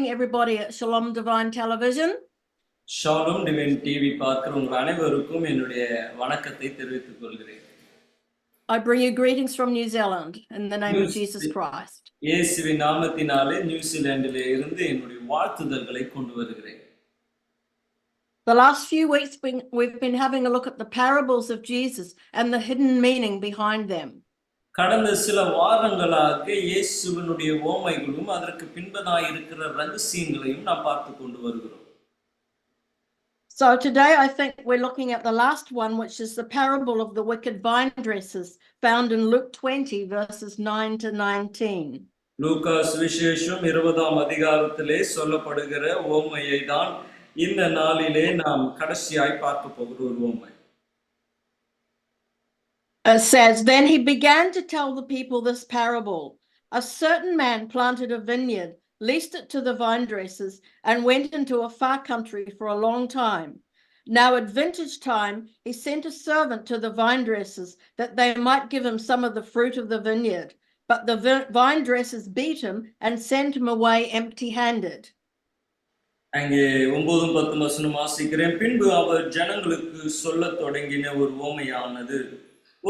morning, everybody at Shalom Divine Television. Shalom Divine TV பார்க்கிற உங்கள் அனைவருக்கும் என்னுடைய வணக்கத்தை தெரிவித்துக் கொள்கிறேன். I bring you greetings from New Zealand in the name of Jesus Christ. இயேசுவின் நாமத்தினாலே நியூசிலாந்திலே இருந்து என்னுடைய வாழ்த்துதல்களை கொண்டு வருகிறேன். The last few weeks we've been having a look at the parables of Jesus and the hidden meaning behind them. கடந்த சில வாரங்களாக இயேசுவினுடைய ஓமைகளும் அதற்கு பின்பதாய் இருக்கிற ரகசியங்களையும் நாம் பார்த்து கொண்டு வருகிறோம். So today I think we're looking at the last one, which is the parable of the wicked vine dressers found in Luke 20 verses 9 to 19. லூக்கா சுவிசேஷம் 20ஆம் அதிகாரத்திலே சொல்லப்படுகிற ஓமையை தான் இந்த நாளிலே நாம் கடைசியாய் பார்க்க போகிற ஒரு ஓமை. It says, then he began to tell the people this parable. A certain man planted a vineyard, leased it to the vine dressers, and went into a far country for a long time. Now at vintage time, he sent a servant to the vine dressers that they might give him some of the fruit of the vineyard. But the vine dressers beat him and sent him away empty-handed. அங்கே 9-10 வசனம் வாசிக்கிறேன். பின்பு அவர் ஜனங்களுக்கு சொல்லத் தொடங்கின ஒரு ஓமையானது,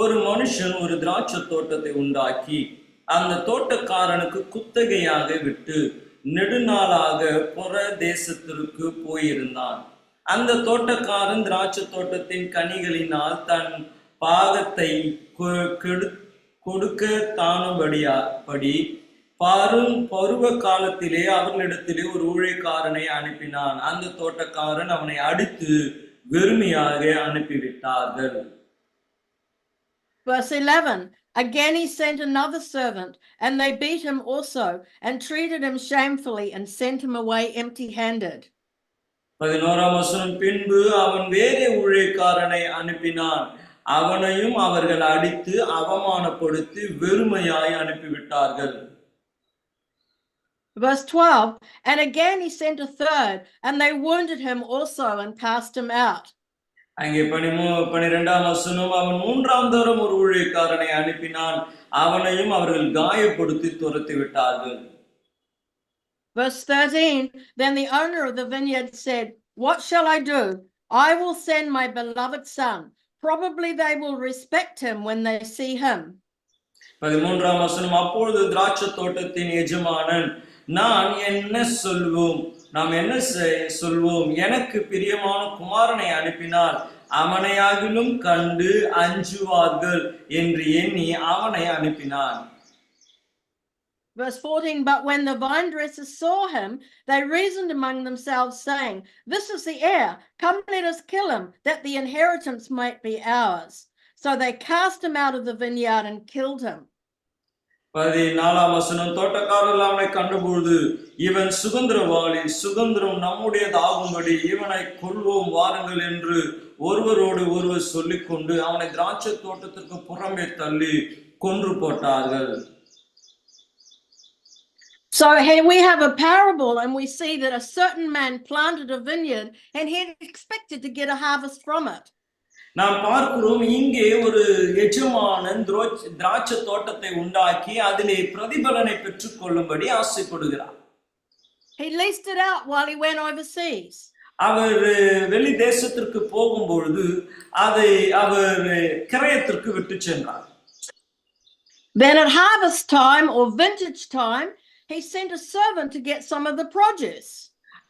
ஒரு மனுஷன் ஒரு திராட்சை தோட்டத்தை உண்டாக்கி அந்த தோட்டக்காரனுக்கு குத்தகையாக விட்டு நெடுநாளாக புற தேசத்திற்கு போயிருந்தான். அந்த தோட்டக்காரன் திராட்சை தோட்டத்தின் கனிகளினால் தன் பாகத்தை கொடுக்க தானும்படி பருவ காலத்திலே அவர்களிடத்திலே ஒரு ஊழியக்காரனை அனுப்பினான். அந்த தோட்டக்காரன் அவனை அடித்து வெறுமையாக அனுப்பிவிட்டார்கள். Verse 11, again he sent another servant, and they beat him also, and treated him shamefully, and sent him away empty-handed. 11ஆம் வசனம், பின்பு அவன் வேறே ஊழியக்காரனை அனுப்பினான். அவனையும் அவர்கள் அடித்து அவமானப்படுத்தி வெறுமையாய் அனுப்பிவிட்டார்கள். Verse 12, and again he sent a third, and they wounded him also, and cast him out. அங்கே 12ஆம் வசனம், அவன் மூன்றாம் தரம் ஒரு ஊழியக்காரனை அனுப்பினான். அவனையும் அவர்கள் காயப்படுத்தி துரத்தி விட்டார்கள். Verse 13, then the owner of the vineyard said, what shall I do? I will send my beloved son. Probably they will respect him when they see him. 13ஆம் வசனம், அப்பொழுது திராட்சை தோட்டத்தின் எஜமானன், நாம் என்ன சொல்வோம், எனக்கு பிரியமான குமாரனை அனுப்பினால் அவனையாகிலும் கண்டு அஞ்சுவார்கள் என்று எண்ணி அவனை அனுப்பினான். Verse 14, but when the vine dressers saw him, they reasoned among themselves, saying, this is the heir, come let us kill him, that the inheritance might be ours. So they cast him out of the vineyard and killed him. 14ஆம் வசனம், தோட்டக்காரர்கள் அவனை கண்டபொழுது, இவன் சுதந்திரவாளி, சுதந்திரம் நம்முடையதாகும்படி இவனை கொல்வோம் வாருங்கள் என்று ஒருவரோடு ஒருவர் சொல்லிக்கொண்டு அவனை திராட்சை தோட்டத்திற்கு புறமே தள்ளி கொன்று போட்டார்கள். So here we have a parable, and we see that a certain man planted a vineyard and he expected to get a harvest from it. நாம் பார்க்கிறோம், இங்கே ஒரு எஜமானன் திராட்சை தோட்டத்தை உண்டாக்கி அதிலே பிரதிபலனை பெற்றுக் கொள்ளும்படி ஆசைப்படுகிறார். He leased it out while he went overseas. அவர் வெளி தேசத்திற்கு போகும்பொழுது அதை அவர் கிரயத்திற்கு விட்டு சென்றார். Then at harvest time or vintage time, he sent a servant to get some of the produce.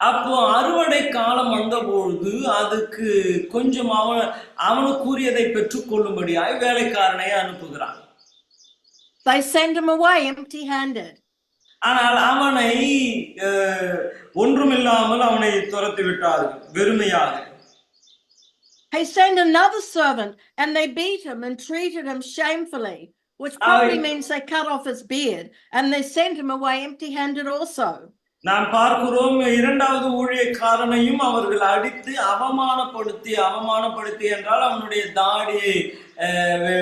அப்போ அறுவடை காலம் வந்தபொழுது அதுக்கு கொஞ்சம் அவனுக்குரியதை பெற்றுக்கொள்ளும்படியாய் வேலைக்காரனை அனுப்புகிறான். They sent him away empty-handed. ஆனால் அவனை ஒன்றுமில்லாமல் அவனை துரத்தி விட்டார்கள் வெறுமையாக. He sent another servant, and they beat him and treated him shamefully, which probably means they cut off his beard, and they sent him away empty-handed also. நாம் பார்க்கிறோம், இரண்டாவது ஊழியக்காரனையும் அவர்கள் அடித்து அவமானப்படுத்தி என்றால் அவனுடைய தாடியை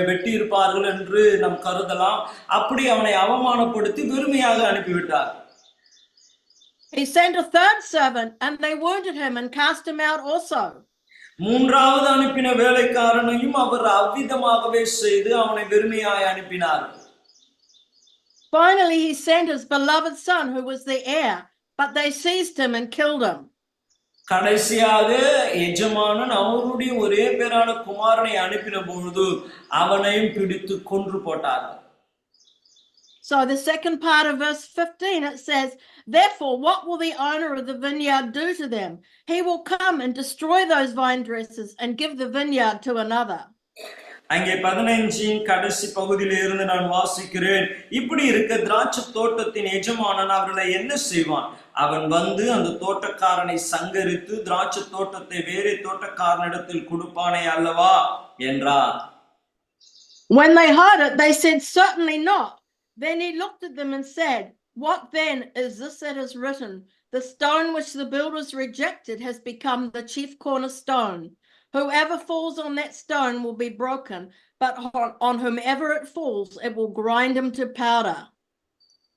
வெட்டி இருப்பார்கள் என்று நாம் கருதலாம். அப்படி அவனை அவமானப்படுத்தி வெறுமையாக அனுப்பிவிட்டார். He sent a third servant, and they wounded him and cast him out also. மூன்றாவது அனுப்பின வேலைக்காரனையும் அவர் அவ்விதமாகவே செய்து அவனை வெறுமையாய் அனுப்பினார். Finally he sent his beloved son, who was the heir, but they seized him and killed him. கடைசியாக எஜமானன் அவருடைய ஒரே பேரான குமாரனை அனுப்பின பொழுது அவனையும் பிடித்து கொன்று போட்டார்கள். So the second part of verse 15, it says, therefore, what will the owner of the vineyard do to them? He will come and destroy those vine dressers and give the vineyard to another. அங்கே 15 கடைசி பகுதியில இருந்து நான் வாசிக்கிறேன். இப்படி இருக்க திராட்சை தோட்டத்தின் எஜமானன் அவர்களை என்ன செய்வான்? அவன் வந்து அந்த தோட்டக்காரனை சங்கரித்து திராட்சை தோட்டத்தை வேறே தோட்டக்காரனிடத்தில் கொடுப்பானே அல்லவா என்றார். When they heard it, they said, certainly not. Then he looked at them and said, what then is this that is written? The stone which the builders rejected has become the chief cornerstone. Whoever falls on that stone will be broken, but on whomever it falls, it will grind him to powder.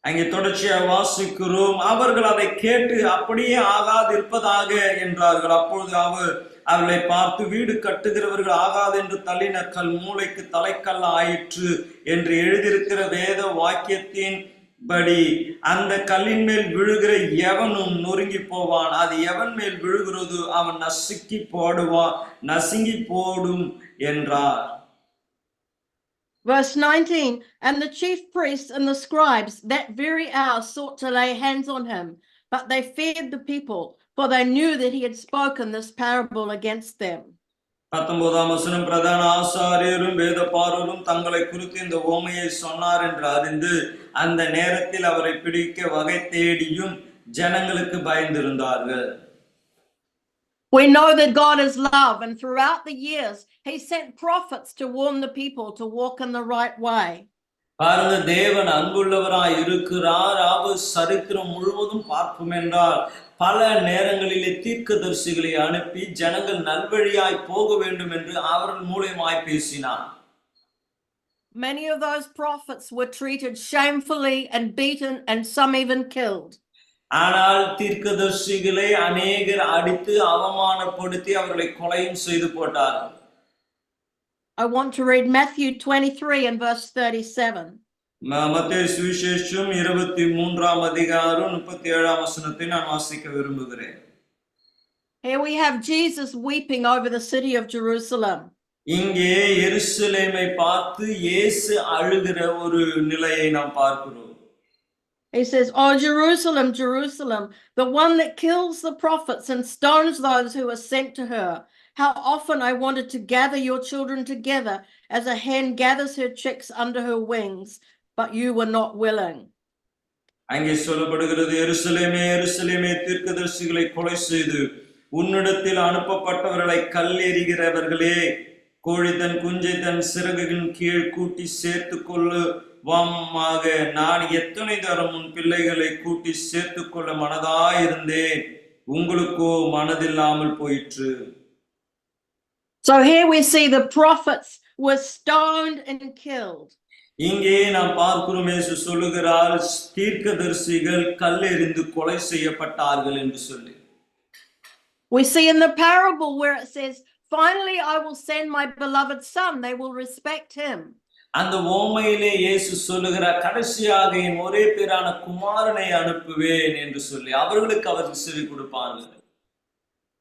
அங்கே தொடர்ச்சியாக வாசிக்கிறோம். அவர்கள் அதை கேட்டு அப்படியே ஆகாதிருப்பதாக என்றார்கள். அப்பொழுது அவர்களை பார்த்து, வீடு கட்டுகிறவர்கள் ஆகாது என்று தள்ளின கல் மூளைக்கு தலைக்கல்ல ஆயிற்று என்று எழுதியிருக்கிற வேத வாக்கியத்தின் படி அந்த கல்லின் மேல் விழுகிற எவனும் நொறுங்கி போவான். அது எவன் மேல் விழுகிறதோ அவன் நசுங்கி போடும் என்றார். Verse 19, and the chief priests and the scribes that very hour sought to lay hands on him, but they feared the people, for they knew that he had spoken this parable against them. 19ஆம் வசனம், பிரதான ஆசாரியரும் வேதபாரரும் தங்களை குறித்து இந்த உவமையை சொன்னார் என்று அறிந்து அந்த நேரத்தில் அவரை பிடிக்க வகை தேடியும் ஜனங்களுக்கு பயந்திருந்தார்கள். We know that God is love, and throughout the years he sent prophets to warn the people to walk in the right way. பாருங்க, தேவன் அன்புள்ளவராய் இருக்கிறார். அவர் சரித்திரம் முழுவதும் பார்க்கும் என்றால் பல நேரங்களிலே தீர்க்கதரிசிகளை அனுப்பி ஜனங்கள் நல்வழியாய் போக வேண்டும் என்று அவர்கள் மூலமாய் பேசினார். Many of those prophets were treated shamefully and beaten, and some even killed. ஆனால் தீர்க்கதரிசிகளை அநேகர் அடித்து அவமானப்படுத்தி அவர்களை கொலையும் செய்து போட்டார்கள். I want to read Matthew 23 and verse 37. மத்தேயு சுவிசேஷம் 23ஆம் அதிகாரம் 37ஆம் வசனத்தை நான் வாசிக்க விரும்புகிறேன். Here we have Jesus weeping over the city of Jerusalem. இங்கே எருசலேமை பார்த்து இயேசு அழுகிற ஒரு நிலையை நாம் பார்க்கிறோம். He says, "Oh Jerusalem, Jerusalem, the one that kills the prophets and stones those who are sent to her. How often I wanted to gather your children together as a hen gathers her chicks under her wings, but you were not willing." அங்கே சொல்லப்படுகிறது, எருசலேமே எருசலேமே, தீர்க்கதரிசிகளை கொலை செய்து உன்னிடத்தில் அனுப்பப்பட்டவர்களை கல்லெறிகிறவர்களே, கோழி தன் குஞ்சை தன் சிறகுகளின் கீழ் கூட்டி சேர்த்து கொள்ளுவாமாக நான் எத்தனை தரம் உன் பிள்ளைகளை கூட்டி சேர்த்து கொள்ள மனதாயிருந்தேன், உங்களுக்கோ மனதில்லாமல் போயிற்று. So here we see the prophets were stoned and killed. இங்கே நாம் பார்க்கிறோம், இயேசு சொல்லுகிறார், தீர்க்கதரிசிகள் கல்லெறிந்து கொலை செய்யப்பட்டார்கள் என்று சொல்லி. We see in the parable where it says, "Finally I will send my beloved son, they will respect him." அந்த ஓமையிலே இயேசு சொல்லுகிறார், கடைசியாக என் ஒரே பேரான குமாரனை அனுப்புவேன் என்று சொல்லி அவர்களுக்கு அவர் செவி கொடுப்பார்கள்.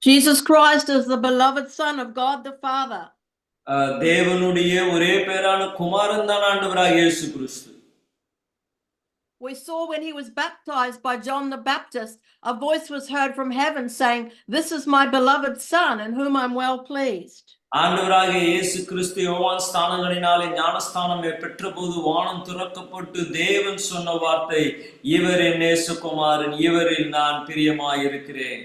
Jesus Christ is the beloved son of God the Father. தேவனுடைய ஒரே பேரான குமாரன் தான் ஆண்டவராகிய இயேசு கிறிஸ்து. We saw when he was baptized by John the Baptist, a voice was heard from heaven saying, "This is my beloved son in whom I'm well pleased." ஆண்டவராகிய இயேசு கிறிஸ்து யோவான் ஸ்நானங்களினாலே ஞானஸ்நானம் பெற்றபோது வானம் திறக்கப்பட்டு தேவன் சொன்ன வார்த்தை, இவர் என் நேசகுமாரன், இவரில் நான் பிரியமாயிருக்கிறேன்.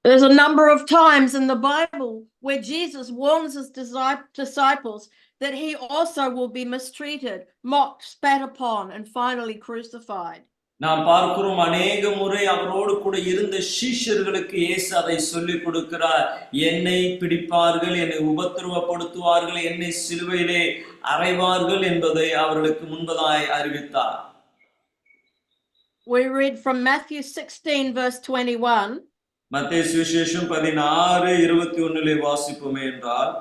There's a number of times in the Bible where Jesus warns his disciples that he also will be mistreated, mocked, spat upon, and finally crucified. நாம் பார்க்கிறோம், அநேக முறை அவரோடு கூட இருந்த சீஷர்களுக்கு இயேசு அதை சொல்லிக் கொடுக்கிறார். என்னை பிடிப்பார்கள், என்னை உபத்திரவப்படுத்துவார்கள், என்னை சிலுவையிலே அறைவார்கள் என்பதை அவர்களுக்கு முன்பதாய் அறிவித்தார். We read from Matthew 16 verse 21. மத்தேயு சுவிசேஷம் 16:21 வாசிப்போமே என்றால்,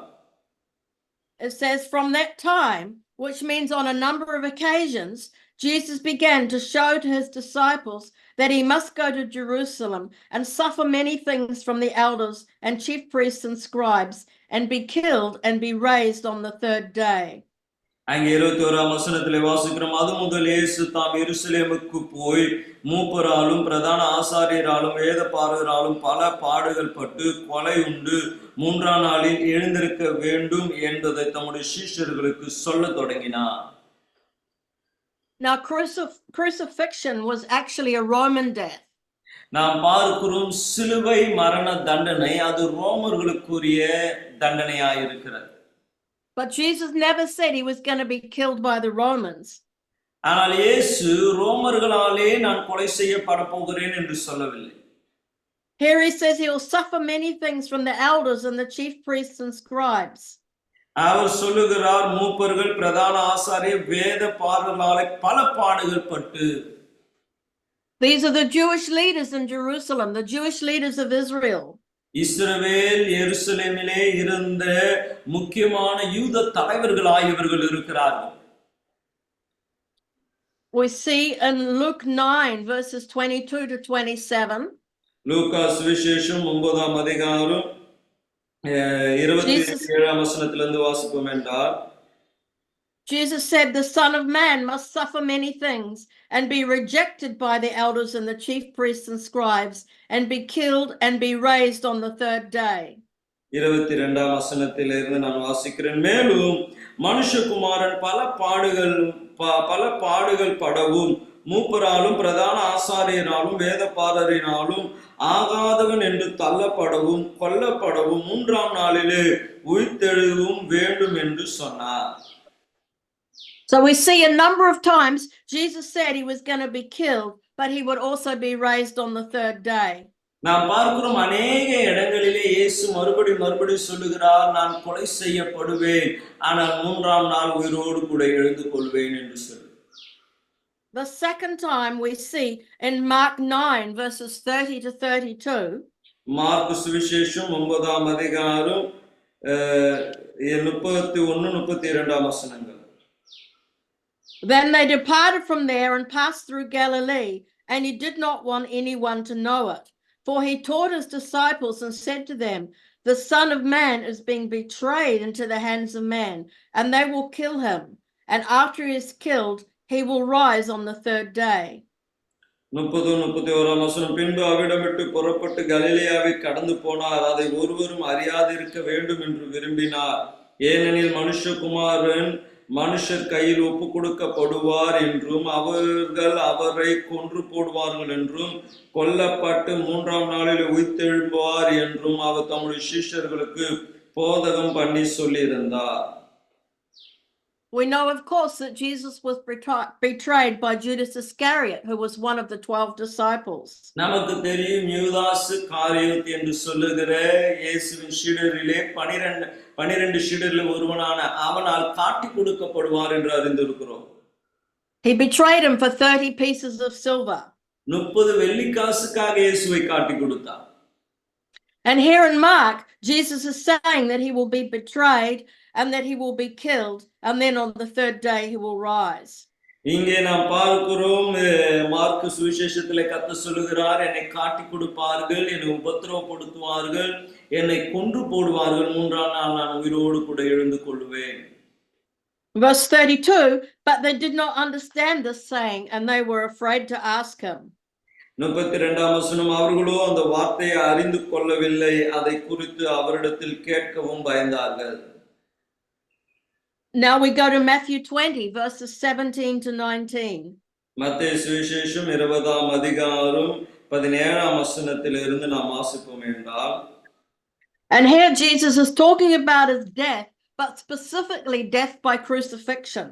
it says, "From that time," which means on a number of occasions, Jesus began to show to his disciples that he must go to Jerusalem and suffer many things from the elders and chief priests and scribes and be killed and be raised on the third day. அங்கே 21ஆம் வசனத்திலே வாசிக்கிறோம், அது முதல் இயேசு தாம் எருசலேமுக்கு போய் மூப்பராலும் பிரதான ஆசாரியராலும் வேத பாரகராலும் பல பாடுகள் பட்டு கொலை உண்டு 3ஆம் நாளில் எழுந்திருக்க வேண்டும் என்பதை தம்முடைய சீஷர்களுக்கு சொல்லத் தொடங்கினார். Now, crucifixion was actually a Roman death. நாம் பார்க்கிறோம், சிலுவை மரண தண்டனை அது ரோமர்களுக்குரிய தண்டனையாயிருக்கிறது. But Jesus never said he was going to be killed by the Romans. ஆனால் இயேசு ரோமர்களாலே நான் கொலை செய்யப்பட போகிறேன் என்று சொல்லவில்லை. Here he says he will suffer many things from the elders and the chief priests and scribes. அவர் சொல்லுகிறார், மூப்பர்கள் பிரதான ஆசாரியர் வேத பாரகர்களாலே பல பாடுகள் பட்டு. These are the Jewish leaders in Jerusalem, the Jewish leaders of Israel. இஸ்ரவேல் எருசலேமிலே இருந்த முக்கியமான யூத தலைவர்களாய் இவர்கள் இருக்கிறார்கள். We see in Luke 9 verses 22 to 27. லூக்கா சுவிசேஷம் 9ஆம் அதிகாரம் 27ஆம் வசனத்திலிருந்து வாசிப்போம் என்றால், Jesus said the Son of Man must suffer many things and be rejected by the elders and the chief priests and scribes and be killed and be raised on the third day. 22ஆம் வசனத்திலிருந்து நான் வாசிக்கிறேன். மேலும் மனுஷகுமாரன் பல பாடுகள் படவும் மூப்பராலும் பிரதான ஆசாரியராலும் வேத பாரகரினாலும் ஆகாதவன் என்று தள்ளப்படவும் கொல்லப்படவும் 3ஆம் நாளிலே உயிர்த்தெழவும் வேண்டும் என்று சொன்னார். So we see a number of times Jesus said he was going to be killed, but he would also be raised on the third day. நாம் பார்க்கிறோம், அநேக இடங்களிலே இயேசு மறுபடி சொல்லுகிறார், நான் கொலை செய்யப்படுவேன், ஆனால் 3ஆம் நாள் உயிரோடு கூட எழுந்து கொள்வேன் என்று சொல்லு. The second time we see in Mark 9 verses 30 to 32. Mark சுவிசேஷம் 9ஆம் அதிகாரம் 31-32ஆம் வசனங்கள். Then they departed from there and passed through Galilee, and he did not want anyone to know it. For he taught his disciples and said to them, the Son of Man is being betrayed into the hands of men, and they will kill him. And after he is killed, he will rise on the third day. 30-31ஆம் வசனம். பின்பு அவிடம் விட்டு புறப்பட்டு கலிலேயாவை கடந்து போனார். அதை ஒருவரும் அறியாதிருக்க வேண்டும் என்று விரும்பினார். ஏனெனில் மனுஷகுமாரன் மனுஷர் கையில் ஒப்பு கொடுக்கப்படுவார் என்றும் அவர்கள் அவரை கொன்று போடுவார்கள் என்றும் கொல்லப்பட்டு 3ஆம் நாளில் உயிர்த்தெழும்புவார் என்றும் அவர் தம்முடைய சீஷர்களுக்கு போதகம் பண்ணி சொல்லியிருந்தார். We know, of course, that Jesus was betrayed by Judas Iscariot, who was one of the 12 disciples. நமக்கு தெரியும், யூதாசு காரியோத் என்று சொல்லுகிற இயேசுவின் சீடரிலே 12 சீடரில் ஒருவனான அவனால் காட்டி கொடுக்கப்படுவார் என்று அறிந்திருக்கிறோம். He betrayed him for 30 pieces of silver. 30 வெள்ளிக்காசுக்காக இயேசுவை காட்டி கொடுத்தார். And here in Mark, Jesus is saying that he will be betrayed and that he will be killed, and then on the third day he will rise. இங்கே நாம் பார்க்கிறோம், mark சுவிசேஷத்திலே கர்த்தர் சொல்லுகிறார், என்னை காட்டி கொடுப்பார்கள், என்னை உபத்திரவப்படுத்துவார்கள், என்னை கொன்று போடுவார்கள், 3ஆம் நாள் நான் உயிரோடு கூட எழுந்து கொள்வேன். Verse 32, but they did not understand this saying, and they were afraid to ask him. 32ஆம் வசனம். அவர்களோ அந்த வார்த்தையை அறிந்து கொள்ளவில்லை, அதை குறித்து அவரிடத்தில் கேட்கவும் பயந்தார்கள். Now we go to Matthew 20 verses 17 to 19. மத்தேயு சுவிசேஷம் 20ஆம் அதிகாரம் 17ஆம் வசனத்திலிருந்து நாம் வாசிப்போம் என்றால், and here Jesus is talking about his death, but specifically death by crucifixion.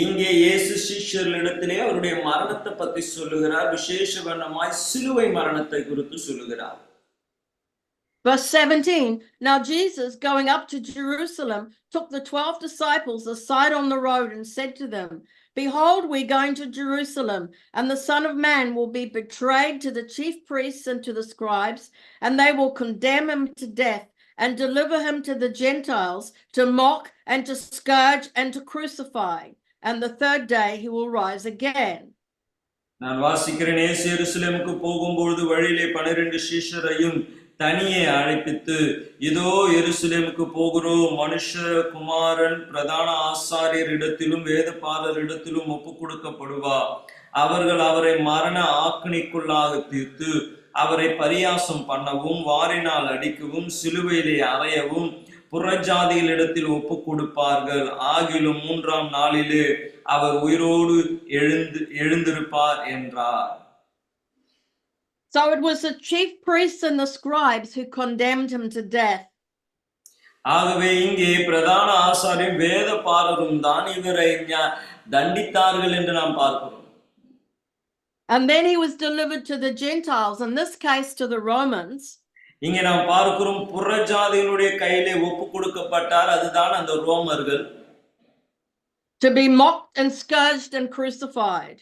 இங்கே இயேசு சீஷர்களிடத்திலே அவருடைய மரணத்தை பற்றி சொல்லுகிறார், விசேஷமாய் சிலுவை மரணத்தை குறித்து சொல்லுகிறார். Verse 17, now Jesus, going up to Jerusalem, took the 12 disciples aside on the road and said to them, behold, we're going to Jerusalem, and the Son of Man will be betrayed to the chief priests and to the scribes, and they will condemn him to death and deliver him to the Gentiles to mock and to scourge and to crucify. and the third day he will rise again. நான் வாசிக்கிறேன், இயேசு எருசலேமுக்கு போகும்பொழுது வழியிலே 12 சீஷரையும் தனியே அழைப்பித்து, இதோ எருசலேமுக்கு போகிறோம், மனுஷகுமாரன் பிரதான ஆசாரியரிடத்திலும் வேதபாரரிடத்திலும் ஒப்புக் கொடுக்கப்படுவார். அவர்கள் அவரை மரண ஆக்கினைக்குள்ளாக தீர்த்து அவரை பரியாசம் பண்ணவும், வாரினால் அடிக்கவும், சிலுவையிலே அறையவும் புறஜாதிகளிடத்தில் ஒப்புக் கொடுப்பார்கள். ஆகிலும் 3ஆம் நாளிலே அவர் உயிரோடு எழுந்திருப்பார் என்றார். So it was the chief priests and the scribes who condemned him to death. ஆகவே இங்கே பிரதான ஆசாரியரும் வேதபாரரும் தான் இவரை தண்டித்தார்கள் என்று நாம் பார்க்கிறோம். And then he was delivered to the Gentiles, in this case to the Romans. இங்கே நாம் பார்க்கிறோம், புறஜாதிகளுடைய கையிலே ஒப்புக் கொடுக்கப்பட்டார், அதுதான் அந்த ரோமர்கள். To be mocked and scourged and crucified.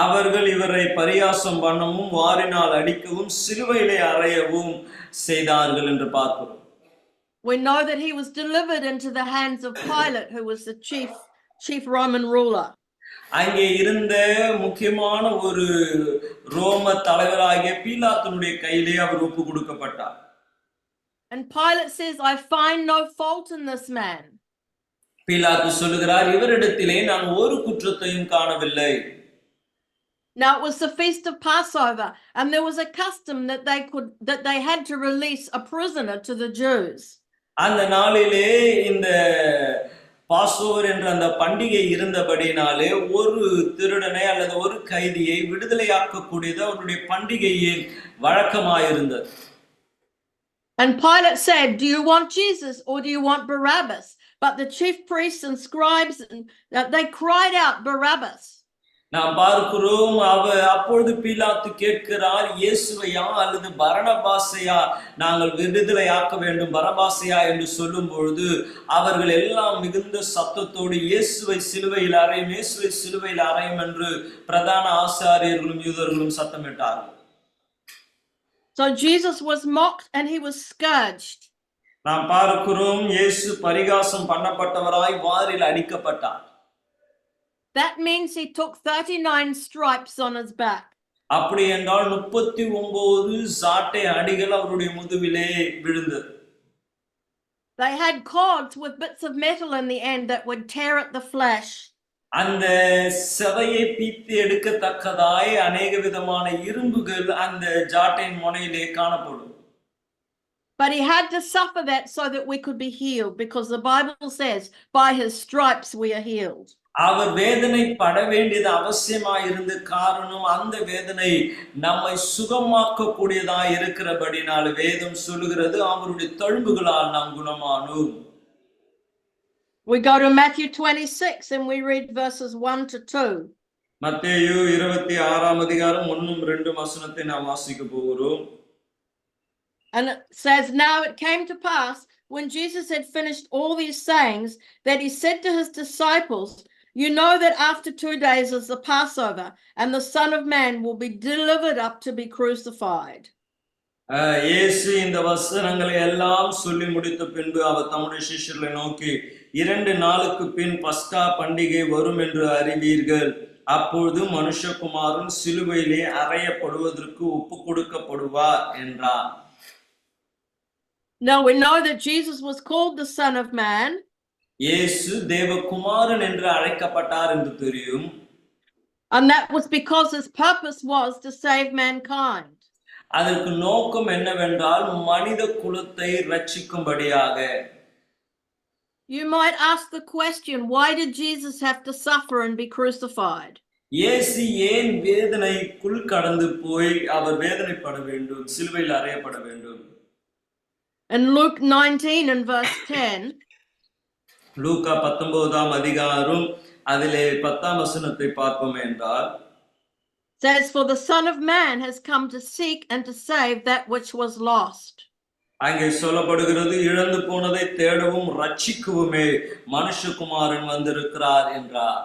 அவர்கள் இவரை பரியாசம் பண்ணவும், வாரினால் அடிக்கவும், சிலுவையிலே அறையவும் செய்தார்கள் என்று பார்க்கிறோம். We know that he was delivered into the hands of Pilate, who was the chief Roman ruler. அங்கே இருந்த முக்கியமான ஒரு ரோம தலைவராகிய பீலாத்துனுடைய கையிலே அவர் ஒப்பு கொடுக்கப்பட்டார். And Pilate says, I find no fault in this man. பீலாத்து சொல்லுகிறார், இவரிடத்திலே நான் ஒரு குற்றத்தையும் காணவில்லை. Now it was the feast of Passover, and there was a custom that they had to release a prisoner to the Jews. அந்த நாளிலே இந்த Passover என்ற அந்த பண்டிகை இருந்தபடினாலே ஒரு திருடனை அல்லது ஒரு கைதியை விடுதலையாக்கக்கூடியது அவருடைய பண்டிகையின் வழக்கமாயிருந்தது. And Pilate said, do you want Jesus or do you want Barabbas? But the chief priests and scribes, they cried out Barabbas. நாம் பார்க்கிறோம், அப்பொழுது பீலாத்து கேட்கிறார், இயேசுவையா அல்லது பரனபாசையா நாங்கள் விடுதலையாக்க வேண்டும், பரபாசையா என்று சொல்லும் பொழுது அவர்கள் எல்லாம் மிகுந்த சத்தத்தோடு இயேசுவை சிலுவையில் அறையும், இயேசுவை சிலுவையில் அறையும் என்று பிரதான ஆசாரியர்களும் யூதர்களும் சத்தமிட்டார்கள். So Jesus was mocked and he was scourged. நாம் பார்க்கிறோம், இயேசு பரிகாசம் பண்ணப்பட்டவராய் வாரில் அடிக்கப்பட்டார். That means he took 39 stripes on his back. அப்படி என்றால் 39 சாட்டை அடிகள் அவருடைய முதுகிலே விழுந்தது. They had cords with bits of metal in the end that would tear at the flesh. அந்த சதையை பீத்து எடுக்கத்தக்கதாய் அநேக விதமான இரும்புகள் அந்த ஜாட்டையின் முனையிலே காணப்படும். But he had to suffer that so that we could be healed, because the Bible says, by his stripes we are healed. அவர் வேதனை பட வேண்டியது அவசியமாயிருந்த காரணம், அந்த வேதனை நம்மை சுகமாக்க கூடியதாய் இருக்கிறபடினால் வேதம் சொல்லுகிறது, அவருடைய தழும்புகளால் நாம் குணமானோம். We go to Matthew 26 and we read verses 1 to 2. மத்தேயு 26ஆம் அதிகாரம் 1-2 வசனத்தை நாம் வாசிக்க போகிறோம். And it says, now it came to pass, when Jesus had finished all these sayings, that he said to his disciples, you know that after 2 days is the Passover, and the Son of Man will be delivered up to be crucified. இயேசு இந்த வசனங்களை எல்லாம் சொல்லி முடித்த பின்பு அவர் தம்முடைய சீஷர்களை நோக்கி, 2 நாளுக்கு பின் பஸ்கா பண்டிகை வரும் என்று அறிவீர்கள். அப்பொழுது மனுஷகுமாரன் சிலுவையிலே அறையப்படுவதற்கு ஒப்பு கொடுக்கப்படுவார் என்றார். Now we know that Jesus was called the Son of Man. இயேசு தேவகுமாரன் என்று அழைக்கப்பட்டார் என்று தெரியும். And that was because his purpose was to save mankind. அதற்கு நோக்கம் என்னவென்றால் மனித குலத்தை ரட்சிக்கும்படியாக. You might ask the question, why did Jesus have to suffer and be crucified? இயேசு ஏன் வேதனைக்குள் கடந்து போய் அவர் வேதனைப்பட வேண்டும், சிலுவையில் அறையப்பட வேண்டும்? In Luke 19 and verse 10, லூக்கா 19ஆம் அதிகாரம் அதிலே 10ஆம் வசனத்தை பார்ப்போம் என்றால், says, for the Son of Man has come to seek and to save that which was lost. அங்கே சொல்லப்படுகிறது, இழந்து போனதை தேடவும் ரட்சிக்கவுமே மனுஷகுமாரன் வந்திருக்கிறார் என்றார்.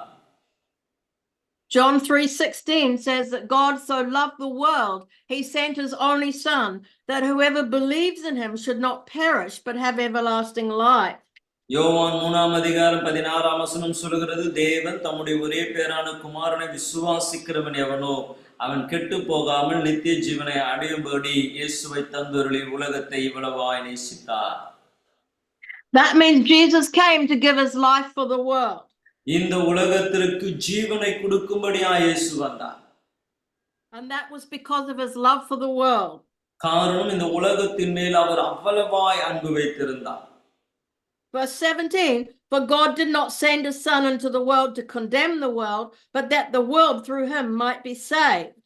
John 3:16 says that God so loved the world, he sent his only Son, that whoever believes in him should not perish but have everlasting life. யோவான் 3ஆம் அதிகாரம் 16ஆம் வசனம் சொல்கிறது, தேவன் தம்முடைய ஒரே பேரான குமாரனை விசுவாசிக்கிறவன் எவனோ அவன் கெட்டு போகாமல் நித்திய ஜீவனை அடையும்படி இயேசுவை தந்தருளி உலகத்தை இவ்வளவாய் நேசித்தார். That means Jesus came to give his life for the world. இந்த உலகத்திற்கு ஜீவனை கொடுக்கும்படியா இயேசு வந்தார். And that was because of his love for the world. காரணம் இந்த உலகத்தின் மேல் அவர் அவ்வளவாய் அன்பு வைத்திருந்தார். Verse 17, for God did not send his son into the world to condemn the world, but that the world through him might be saved.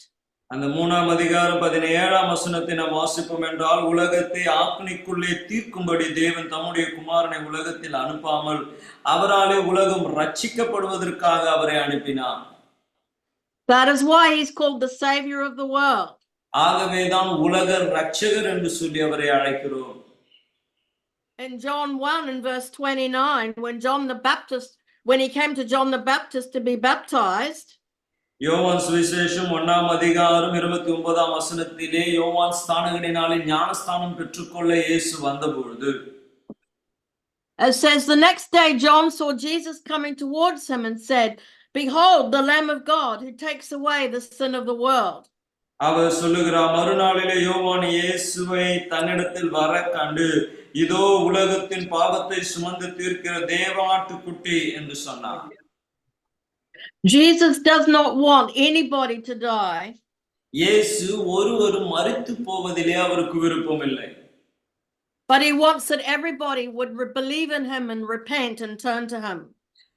அந்த 3ஆம் அதிகாரம் 17ஆம் வசனத்தை நாம் வாசிப்போம் என்றால், உலகத்தை ஆக்கினைக்குள்ளே தீர்க்கும்படி தேவன் தம்முடைய குமாரனை உலகத்தில் அனுப்பாமல் அவராலே உலகம் ரட்சிக்கப்படுவதற்காக அவரை அனுப்பினார். That is why he's called the Savior of the world. ஆகவேதான் உலக ரட்சகர் என்று சொல்லி அவரை அழைக்கிறோம். In John 1 and verse 29, when he came to John the Baptist to be baptized, யோவான் சுவிசேஷம் 1ஆம் அதிகாரம் 29ஆம் வசனத்திலே யோவான் ஸ்நானகனினாலே ஞானஸ்நானம் பெற்றுக்கொள்ள இயேசு வந்தபொழுது, it says, the next day John saw Jesus coming towards him and said, behold, the Lamb of God who takes away the sin of the world. அவர் சொல்லுகிறார், மறுநாளிலே யோவான் இயேசுவை தன்னிடத்தில் வர கண்டு, இதோ உலகத்தின் பாவத்தை சுமந்து தீர்க்கிற தேவாட்டுக்குட்டி என்று சொன்னார். Jesus does not want anybody to die. இயேசு ஒருவரும் மரித்து போவதிலே அவருக்கு விருப்பம் இல்லை. But he wants that everybody would believe in him and repent and turn to him.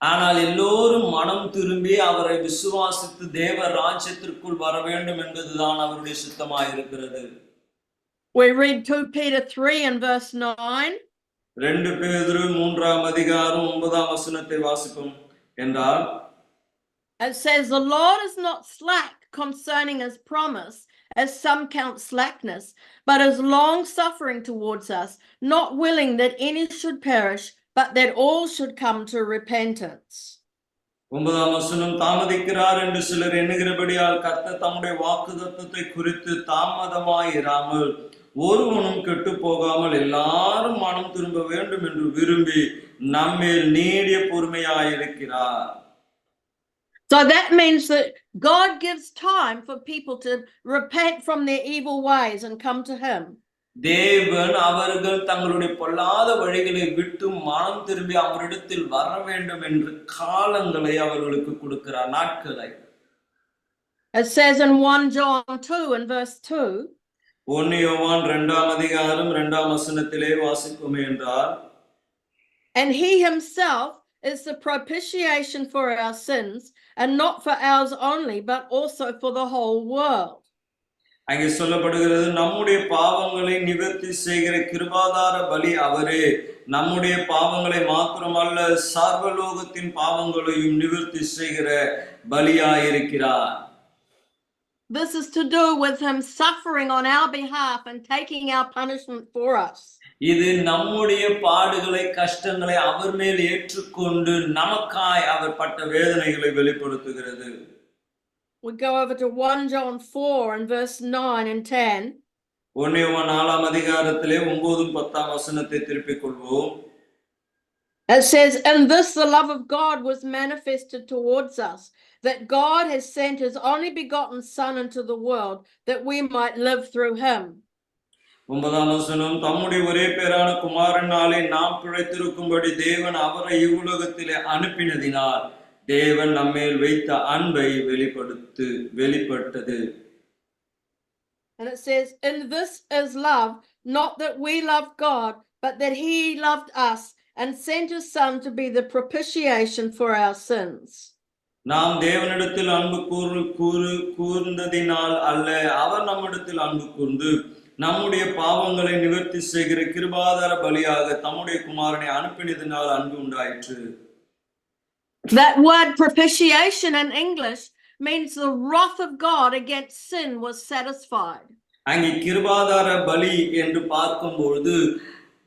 ஆனால் எல்லோரும் மனம் திரும்பி அவரை விசுவாசித்து தேவ ராஜ்யத்திற்குள் வர வேண்டும் என்பதுதான் அவருடைய சித்தமாய் இருக்கிறது. We read 2 Peter 3 and verse 9. 2 பேதுரு 3ஆம் அதிகாரம் 9ஆம் வசனத்தை வாசிப்போம் என்றால், it says, the Lord is not slack concerning his promise, as some count slackness, but is long suffering towards us, not willing that any should perish, but that all should come to repentance. 9ஆம் வசனம், தாமதிக்கிறார் என்று சிலர் எண்ணுகிறபடியால் கர்த்தர் தம்முடைய வாக்குத்தத்தத்தை குறித்து தாமதமாயிராமல் ஒருவனும் கெட்டு போகாமல் எல்லாரும் மனம் திரும்ப வேண்டும் என்று விரும்பி நம்மேல் நீடிய பொறுமையாயிருக்கிறார். So that means that God gives time for people to repent from their evil ways and come to him. தேவன் அவர்கள் தங்களுடைய பொல்லாத வழிகளை விட்டு மனம் திரும்பி அவரிடத்தில் வர வேண்டும் என்று காலங்களை அவர்களுக்கு கொடுக்கிறார், நாட்களை. It says in 1 John 2 and verse 2, 1 யோவான் 2ஆம் அதிகாரம் 2ஆம் வசனத்திலே வாசிப்போமே என்றால், and he himself is the propitiation for our sins, and not for ours only, but also for the whole world. அங்கே சொல்லப்படுகிறது, நம்முடைய பாவங்களை நிவர்த்தி செய்கிற கிருபாதார பலி அவரே, நம்முடைய பாவங்களை மாத்திரமல்ல சர்வலோகத்தின் பாவங்களையும் நிவர்த்தி செய்கிற பலியாயிருக்கிறார். This is to do with him suffering on our behalf and taking our punishment for us. இது நம்முடைய பாடுகளை கஷ்டங்களை அவர் மேல் ஏற்றுக்கொண்டு நமக்காய் அவர் பட்ட வேதனைகளை வெளிப்படுத்துகிறது. We go over to 1 John 4 and verse 9 and 10. 1 யோவான் 4ஆம் அதிகாரத்திலே 9 10ஆம் வசனத்தை திருப்பிக் கொள்வோம். It says, and this the love of God was manifested towards us, that God has sent his only begotten Son into the world, that we might live through him. 9ஆம் வசனம், தம்முடைய ஒரே பேரான குமாரனாலே நாம் பிழைத்திருக்கும்படி தேவன் அவரை இவ்வுலகத்திலே அனுப்பினதினால் தேவன் நம்மேல் வைத்த அன்பை வெளிப்பட்டது. And it says, and this is love, not that we loved God, but that he loved us and sent his Son to be the propitiation for our sins. நாம் தேவனிடத்தில் அன்பு கூர்ந்ததினால் அல்ல, அவர் நம்மிடத்தில் அன்பு கூர்ந்து நம்முடைய பாவங்களை நிவர்த்தி செய்கிற கிருபாதார பலியாக தம்முடைய குமாரனை அனுப்பினதினால் அன்பு உண்டாயிற்று. That word propitiation in English means the wrath of God against sin was satisfied. அங்கே கிருபாதார பலி என்று பார்க்கும்போது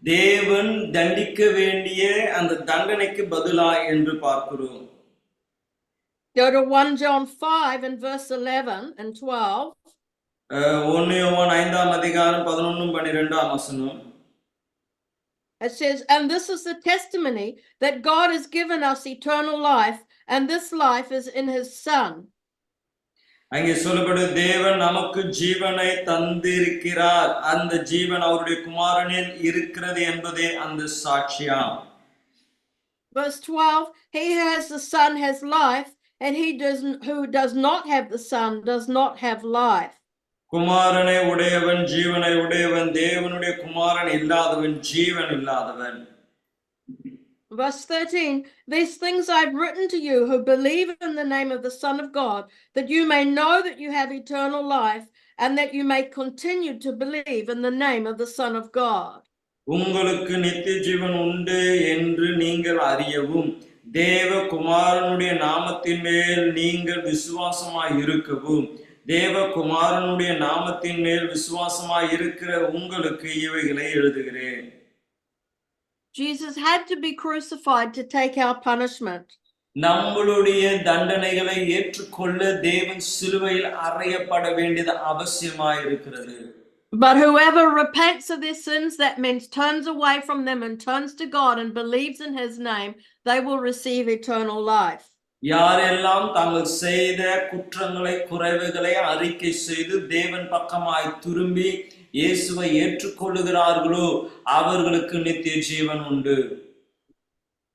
தேவன் தண்டிக்க வேண்டிய அந்த தண்டனைக்கு பதிலாய் என்று பார்க்கிறோம். Go to 1 John 5 and verse 11 and 12. 1 யோவான் 5ஆம் அதிகாரம் 11 12ஆம் வசனம். It says, and this is the testimony that God has given us eternal life, and this life is in his Son. அங்கே சொல்லப்படும் தேவன் நமக்கு ஜீவனை தந்திருக்கிறார், அந்த ஜீவன் அவருடைய குமாரனில் இருக்கிறது என்பதே அந்த சாட்சியாம். Verse 12, he who has the Son has life, and who does not have the Son does not have life. குமாரனை உடையவன் ஜீவனை உடையவன், தேவனுடைய குமாரன் இல்லாதவன் ஜீவன் இல்லாதவன். Verse 13, these things I've written to you who believe in the name of the Son of God, that you may know that you have eternal life, and that you may continue to believe in the name of the Son of God. உங்களுக்கு நித்திய ஜீவன் உண்டு என்று நீங்கள் அறியவும், தேவ குமாரனுடைய நாமத்தின் மேல் நீங்கள் விசுவாசமாய் இருக்கவும், தேவ குமாரனுடைய நாமத்தின் மேல் விசுவாசமாய் இருக்கிற உங்களுக்கு இவைகளை எழுதுகிறேன். Jesus had to be crucified to take our punishment. நம்மளுடைய தண்டனைகளை ஏற்றுக்கொள்ள தேவன் சிலுவையில் அறையப்பட வேண்டியது அவசியமாய் இருக்கிறது. But whoever repents of their sins, that means turns away from them and turns to God and believes in his name, they will receive eternal life. யாரெல்லாம் தாங்கள் செய்த குற்றங்களை குறைவுகளை அறிக்கை செய்து தேவன் பக்கமாய் திரும்பி இயேசுவை ஏற்றுக்கொள்ளுகிறார்களோ அவர்களுக்கு நித்திய ஜீவன் உண்டு.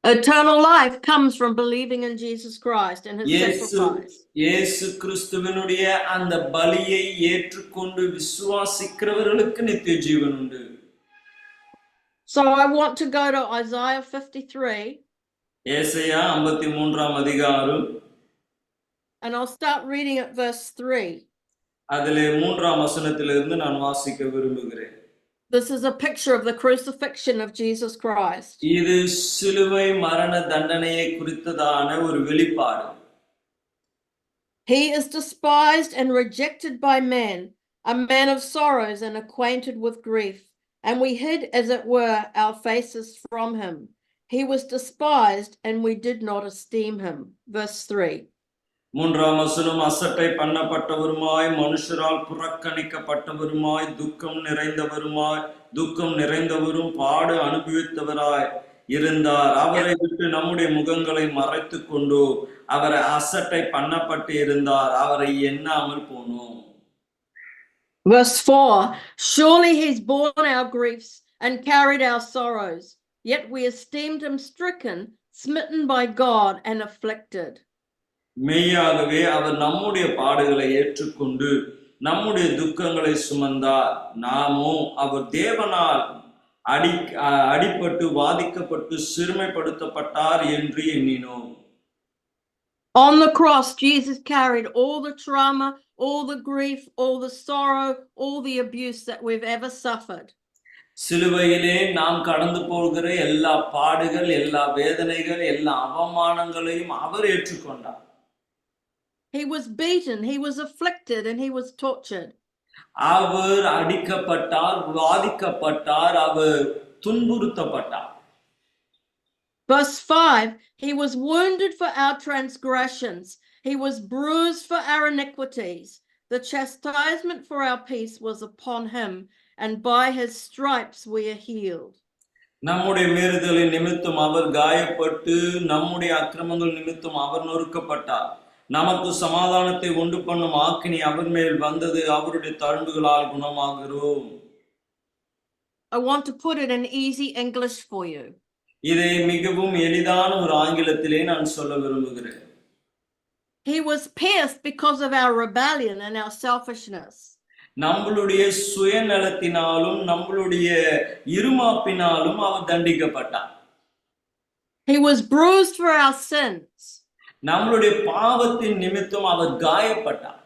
Eternal life comes from believing in Jesus Christ and his sacrifice. இயேசு கிறிஸ்துவினுடைய அந்த பலியை ஏற்றுக்கொண்டு விசுவாசிக்கிறவர்களுக்கு நித்திய ஜீவன் உண்டு. So I want to go to Isaiah 53. ஏசாயா 53ஆம் அதிகாரம். And I'll start reading at verse 3. அதிலே 3ஆம் வசனத்திலிருந்து நான் வாசிக்க விரும்புகிறேன். This is a picture of the crucifixion of Jesus Christ. இது சிலுவை மரண தண்டனையை குறித்ததான ஒரு வெளிப்பாடு. He is despised and rejected by men, a man of sorrows and acquainted with grief, and we hid, as it were, our faces from him. He was despised and we did not esteem him. Verse 3. 3ஆம் வசனம், அசட்டை பண்ணப்பட்டவருமாய் மனுஷரால் புறக்கணிக்கப்பட்டவருமாய் துக்கம் நிறைந்தவரும் பாடு அனுபவித்தவராய் இருந்தார். அவரை விட்டு நம்முடைய முகங்களை மறைத்து கொண்டோ, அவரை அசட்டை பண்ணப்பட்டு இருந்தார், அவரை எண்ணாமல் போனோம். Verse 4, surely he's borne our griefs and carried our sorrows, yet we esteemed him stricken, smitten by God and afflicted. மெய்யாகவே அவர் நம்முடைய பாடுகளை ஏற்றுக்கொண்டு நம்முடைய துக்கங்களை சுமந்தார், நாமோ அவர் தேவனால் அடிபட்டு வாதிக்கப்பட்டு சிறுமைப்படுத்தப்பட்டார் என்று எண்ணினோம். On the cross, Jesus carried all the trauma, all the grief, all the sorrow, all the abuse that we've ever suffered. சிலுவையிலே நாம் கடந்து போகிற எல்லா பாடுகள், எல்லா வேதனைகள், எல்லா அவமானங்களையும் அவர் ஏற்றுக்கொண்டார். He was beaten, he was afflicted, and he was tortured. Our அடிக்கப்பட்டார், வாதிக்கப்பட்டார், our துன்புறுத்தப்பட்டார். Verse 5, he was wounded for our transgressions, he was bruised for our iniquities. The chastisement for our peace was upon him, and by his stripes we are healed. நம்முடைய மீறுதலின் நிமித்தம் அவர் காயப்பட்டு, நம்முடைய அக்கிரமங்கள் நிமித்தம் அவர் நொறுக்கப்பட்டார். நமக்கு சமாதானத்தை உண்டு பண்ணும் ஆக்கினி அவர் மேல் வந்தது, அவருடைய தழும்புகளால் குணமாகிறோம். I want to put it in easy English for you. இதை மிகவும் எளிதான ஒரு ஆங்கிலத்திலே நான் சொல்ல விரும்புகிறேன். He was pierced because of our rebellion and our selfishness. நம்மளுடைய சுயநலத்தினாலும் நம்மளுடைய இருமாப்பினாலும் அவர் தண்டிக்கப்பட்டார். He was bruised for our sins. நம்மளுடைய பாவத்தின் நிமித்தம் அவர் காயப்பட்டார்.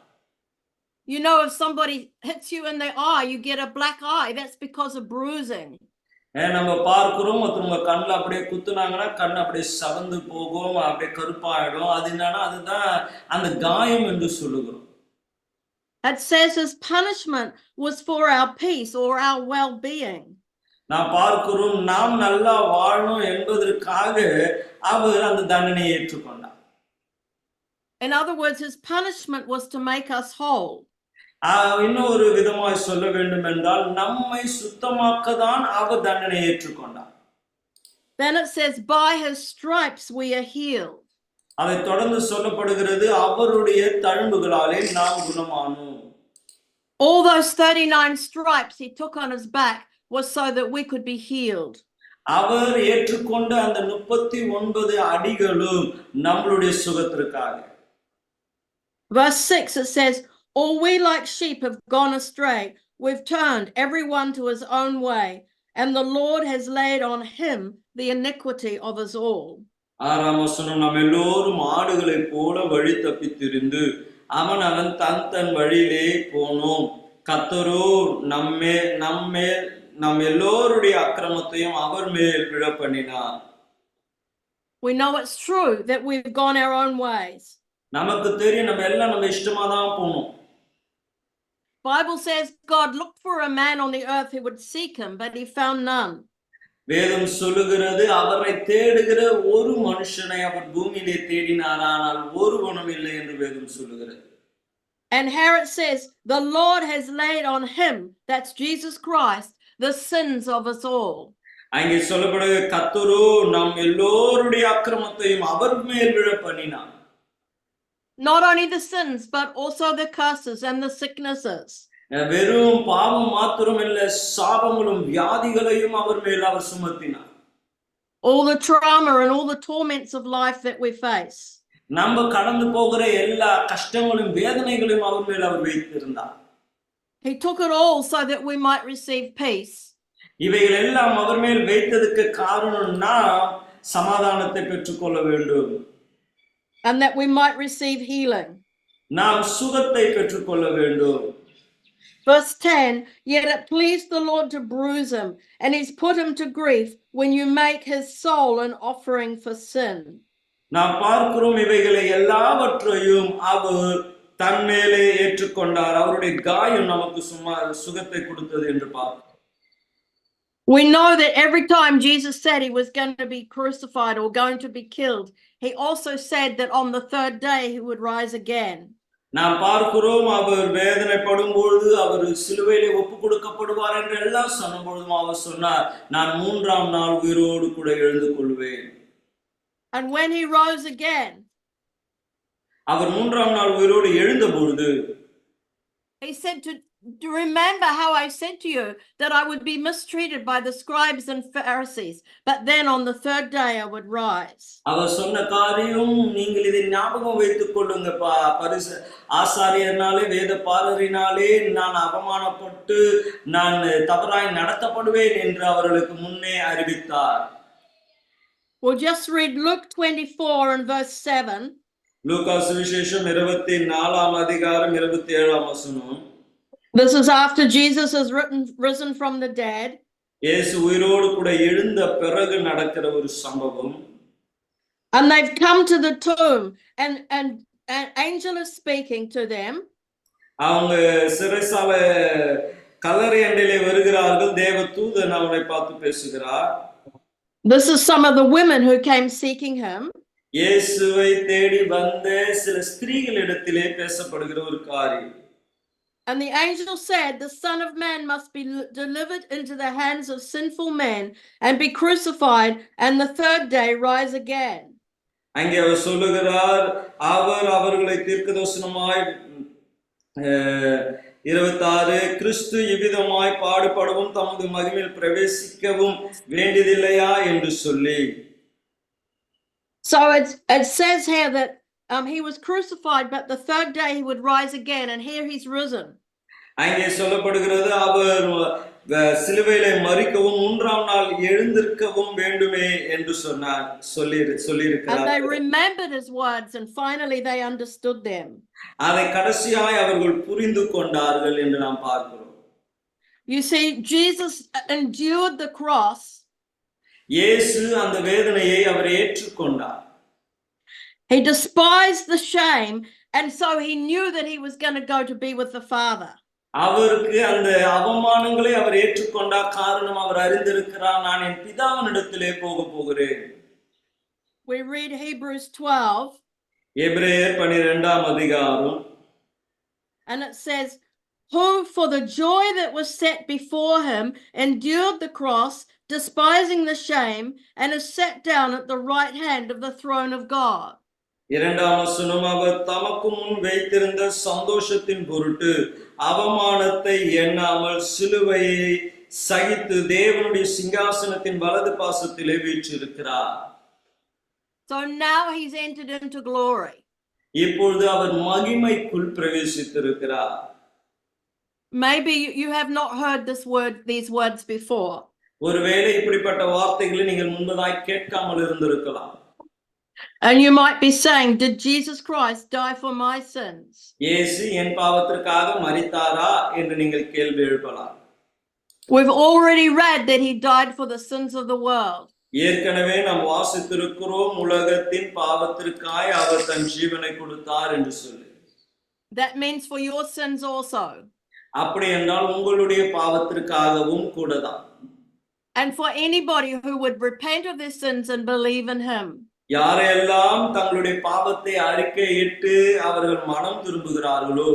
You know, if somebody hits you in the eye, you get a black eye. That's because of bruising. நம்ம பார்க்கிறோம், ஒருத்தவங்க கண்ணில் அப்படியே குத்துனாங்கன்னா கண் அப்படியே சவந்து போகும், அப்படியே கருப்பாயிடும். அது என்னன்னா அதுதான் அந்த காயம் என்று சொல்லுகிறோம். It says his punishment was for our peace or our well-being. நான் பார்க்கிறோம், நாம் நல்லா வாழணும் என்பதற்காக அவர் அந்த தண்டனையை ஏற்றுக்கொண்டார். In other words, his punishment was to make us whole. இன்னொரு விதமாய் சொல்ல வேண்டும் என்றால் நம்மை சுத்தமாக்க தான் அவர் தண்டனை ஏற்றுக்கொண்டார். Then it says, by his stripes we are healed. அதை தொடர்ந்து சொல்லப்படுகிறது, அவருடைய தழும்புகளாலே நாம் குணமானோம். All those 39 stripes he took on his back was so that we could be healed. அவர் ஏற்றுக்கொண்ட அந்த 39 அடிகளும் நம்மளுடைய சுகத்திற்காக. Verse 6 it says, all we like sheep have gone astray, we've turned everyone to his own way, and the Lord has laid on him the iniquity of us all. ஆறாம் வசனம், நாம் எல்லோரும் ஆடுகளைப் போல வழி தப்பித்திருந்து அவன் தன் வழியிலே போனோம், கர்த்தரோ நம் எல்லோருடைய அக்கிரமத்தையும் அவர் மேல் விழ பண்ணினார். We know it's true that we've gone our own ways. நமக்கு தெரியும், நம்ம எல்லாம் நம்ம இஷ்டமா தான் போனோம். Bible says God looked for a man on the earth who would seek him, but he found none. வேதம் சொல்லுகிறது, அவரை தேடுகிற ஒரு மனுஷனை அவர் பூமியிலே தேடினார், ஆனால் ஒருவனும் இல்லை என்று வேதம் சொல்லுகிறது. And here it says, the Lord has laid on him, that's Jesus Christ, the sins of us all. அங்கே சொல்லப்படுகிற, கர்த்தரோ நம் எல்லோருடைய அக்கிரமத்தையும் அவர் மேல் விழ பண்ணினார். Not only the sins, but also the curses and the sicknesses. வெறும் பாவம் மாத்திரம் இல்ல, சாபங்களும் வியாதிகளையும் அவர் மேல் அவர் சுமத்தினார். All the trauma and all the torments of life that we face. நம்ம கடந்து போகிற எல்லா கஷ்டங்களும் வேதனைகளையும் அவர் மேல் அவர் வைத்திருந்தார். He took it all so that we might receive peace. இவைகள் எல்லாம் அவர் மேல் வைத்ததுக்கு காரணம் நாம் சமாதானத்தை பெற்றுக்கொள்ள வேண்டும். And that we might receive healing. நாம் சுகத்தை பெற்றுக்கொள்ள வேண்டும். Verse 10, yet it pleased the Lord to bruise him, and he's put him to grief when you make his soul an offering for sin. நாம் பார்க்கிறோம், இவைகளை எல்லாவற்றையும் அவர் தன்மேலே ஏற்றுக்கொண்டார். அவருடைய காயம் நமக்கு சுகத்தை கொடுத்தது என்று பார்க்கிறோம். We know that every time Jesus said he was going to be crucified or going to be killed, he also said that on the third day he would rise again. நாம் பார்க்கிறோம், அவர் வேதனைப்படும் பொழுது, அவர் சிலுவையிலே ஒப்பு கொடுக்கப்படுவார் என்று எல்லாம் சொன்ன பொழுதும் அவர் சொன்னார், நான் 3ஆம் நாள் உயிரோடு கூட எழுந்து கொள்வேன். And when he rose again, அவர் 3ஆம் நாள் உயிரோடு எழுந்த பொழுது, he said to remember how I said to you that I would be mistreated by the scribes and Pharisees, but then on the third day I would rise. அவர் சொன்ன காரியம் நீங்கள் இதை ஞாபகம் வைத்துக் கொள்ளுங்க, ஆசாரியர்னாலே வேத பாரரினாலே நான் அவமானப்பட்டு நான் தவறாய் நடத்தப்படுவேன் என்று அவர்களுக்கு முன்னே அறிவித்தார். We'll just read Luke 24 and verse 7. லூக்கா சுவிசேஷம் 24ஆம் அதிகாரம் 27ஆம் வசனம். This is after Jesus has risen from the dead. இயேசு உயிரோடு கூட எழுந்த பிறகு நடக்கிற ஒரு சம்பவம். And they've come to the tomb, and an angel is speaking to them. அவங்க சிறைசாலை கல்லறை அண்டையிலே வருகிறார்கள். தேவ தூதன் அவனை பார்த்து பேசுகிறார். This is some of the women who came seeking him. இயேசுவை தேடி வந்த சில ஸ்திரீகளிடத்திலே பேசப்படுகிற ஒரு காரியம். And the angel said, the Son of Man must be delivered into the hands of sinful men and be crucified, and the third day rise again. அங்கே அவர் சொல்லுகிறார், அவர் அவர்களை தீர்க்கதரிசனமாய் 26 கிறிஸ்து இவ்விதமாய் பாடுபடவும் தமது மகிமையில் பிரவேசிக்கவும் வேண்டியதில்லையா என்று சொல்லி. So it says here that he was crucified, but the third day he would rise again, and here he's risen. அங்கே சொல்லப்படுகிறது, அவர் சிலுவையிலே மரிக்கவும் 3ஆம் நாள் எழுந்திருக்கவும் வேண்டுமே என்று சொல்லியிருக்கிறார். And they remembered his words, and finally they understood them. அதை கடைசியாய் அவர்கள் புரிந்து கொண்டார்கள் என்று நாம் பார்க்கிறோம். You see, Jesus endured the cross. இயேசு அந்த வேதனையை அவர் ஏற்றுக்கொண்டார். He despised the shame, and so he knew that he was going to go to be with the Father. அவருக்கு அந்த அவமானங்களை அவர் ஏற்றுக்கொண்டார். காரணம், அவர் அறிந்திருக்கிறார், நான் என் பிதாவினிடத்திலே போகிறேன். We read Hebrews 12. எபிரேயர் 12ஆம் அதிகாரம். And it says, who for the joy that was set before him endured the cross, despising the shame, and is set down at the right hand of the throne of God. இரண்டாம் வசனம், அவர் தமக்கு முன் வைத்திருந்த சந்தோஷத்தின் பொருட்டு அவமானத்தை எண்ணாமல் சிலுவையை சகித்து தேவனுடைய சிங்காசனத்தின் வலது பாசத்திலே வீற்றிருக்கிறார். So now he's entered into glory. இப்பொழுது அவர் மகிமைக்குள் பிரவேசித்திருக்கிறார். Maybe you have not heard these words before. ஒருவேளை இப்படிப்பட்ட வார்த்தைகளை நீங்கள் முன்பதாய் கேட்காமல் இருந்திருக்கலாம். And you might be saying, did Jesus Christ die for my sins? இயேசு என் பாவத்திற்காக மரித்தாரா என்று நீங்கள் கேள்வி எழுப்பலாம். We've already read that he died for the sins of the world. ஏற்கனவே நாம் வாசித்திருக்கிறோம், உலகத்தின் பாவத்திற்காய் அவர் தன் ஜீவனை கொடுத்தார் என்று சொல்லி. That means for your sins also. அப்படி என்றால் உங்களுடைய பாவத்திற்காகவும் கூடதான். And for anybody who would repent of their sins and believe in him. யாரெல்லாம் தங்களுடைய பாவத்தை அறிக்கையிட்டு அவர்கள் மனம் திரும்புகிறார்களோ,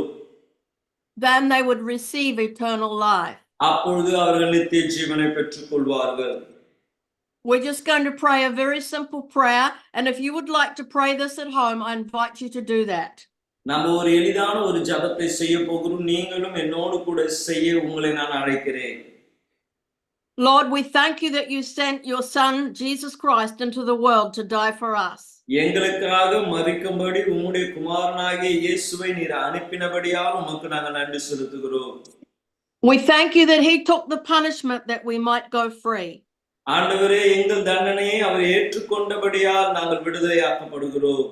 then they would receive eternal life. அப்பொழுது அவர்கள் நித்திய ஜீவனை பெற்றுக் கொள்வார்கள். We're just going to pray a very simple prayer, and if you would like to pray this at home, I invite you to do that. நம்ம ஒரு எளிதான ஒரு ஜெபத்தை செய்ய போகிறோம். நீங்களும் என்னோடு கூட செய்ய உங்களை நான் அழைக்கிறேன். Lord, we thank you that you sent your son Jesus Christ into the world to die for us. எங்களுக்காக மரிக்கும்படி உம்முடைய குமாரனாகிய இயேசுவை நீர் அனுப்பினபடியால் உமக்கு நாங்கள் நன்றி செலுத்துகிறோம். We thank you that he took the punishment that we might go free. ஆண்டவரே, எங்கள் தண்டனையை அவர் ஏற்றுக்கொண்டபடியால் நாங்கள் விடுதலையாக்கப்படுகிறோம்.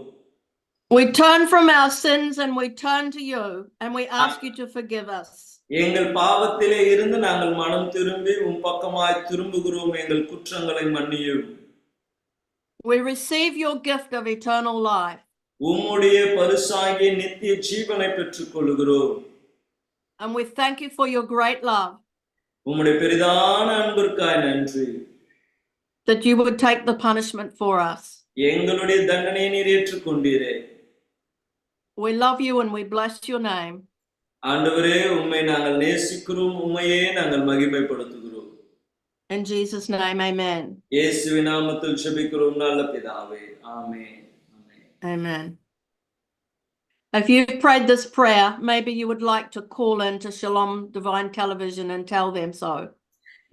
We turn from our sins and we turn to you and we ask you to forgive us. எங்கள் பாவத்திலே இருந்து நாங்கள் மனம் திரும்பி உம் பக்கமாய் திரும்புகிறோம். எங்கள் குற்றங்களை மன்னியும். We receive your gift of eternal life. உம்முடைய பரிசாகிய நித்திய ஜீவனை பெற்றுக் கொள்கிறோம். And we thank you for your great love. உம்முடைய பெரிதான அன்பிற்காய் நன்றி. That you would take the punishment for us. எங்களுடைய தண்டனையை நீர் ஏற்றுக்கொண்டீரே. We love you and we bless your name. ஆண்டவரே, உம்மை நாங்கள் நேசிக்கிறோம், உம்மையே நாங்கள் மகிமைப்படுத்துகிறோம். In Jesus' name, amen. இயேசுவின் நாமத்தில் ஜெபிக்கிறோம் நல்ல பிதாவே. ஆமென். Amen. If you've prayed this prayer, maybe you would like to call in to Shalom Divine Television and tell them so.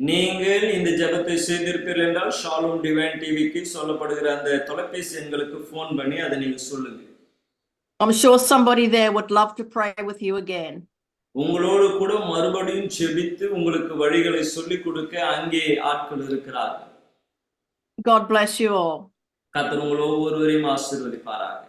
நீங்கள் இந்த ஜெபத்தை செய்திருப்பீர்கள் என்றால் ஷாலோம் டிவைன் டிவிக்கு சொல்லப்படுகிற அந்த தொலைபேசி எண்களுக்கு ஃபோன் பண்ணி அதை நீங்க சொல்லுங்க. I'm sure somebody there would love to pray with you again. உங்களோடு கூட மறுபடியும் ஜெபித்து உங்களுக்கு வழிகளை சொல்லிக் கொடுக்க அங்கே ஆட்கள் இருக்கிறார்கள். God bless you all. கர்த்தர் உங்களை ஒவ்வொருவரையும் ஆசீர்வதிப்பாராக.